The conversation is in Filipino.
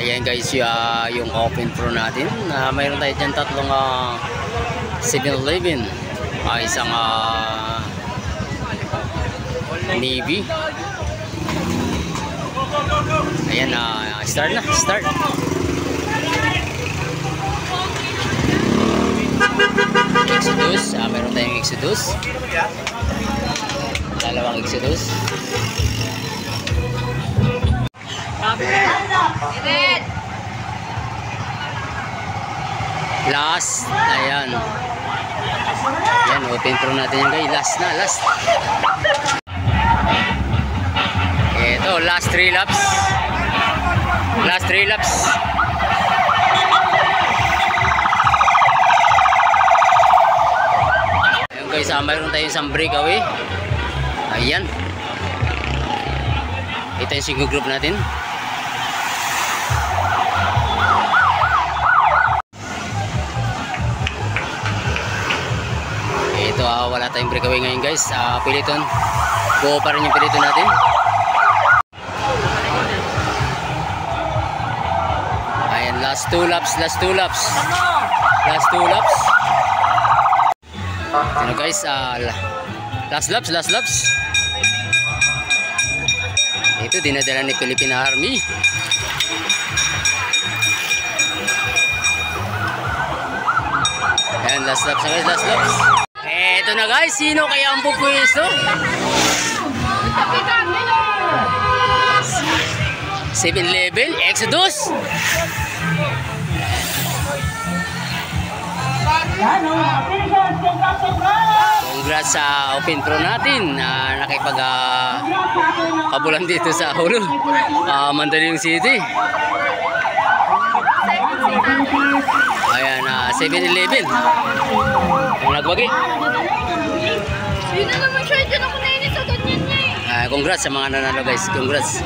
Ayan guys, yung open pro natin. Mayroon tayo dyan tatlong 7-Eleven. Isang Navy. Ayan, start na, start. Exodus, mayroon tayong Exodus. Dalawang Exodus. Last, ayan. Ayan, open pro natin yung guys. Last na, last. Ito, last 3 laps. Last 3 laps. Ayan guys, mayroon tayong isang breakaway. Ayan. Ito yung single group natin. Ito, wala tayong breakaway ngayon guys. Piliton. Buo pa rin yung piliton natin. Ayan, last 2 laps, last 2 laps. Last 2 laps. Ano guys, last laps, last laps. Ito, dinadala ni Philippine Army. Ayan, last laps guys, last laps. Ito na guys, sino kaya ang pupwesto? 7-Eleven, Exodus. Congrats sa open pro natin na nakipag-kabulan dito sa Hulo, Mandaluyong City. Ayan, 7-Eleven ang nagbagi. Yun na naman siya, dyan ako nainis sa ganyan niya eh. Congrats sa mga nanalo guys, congrats.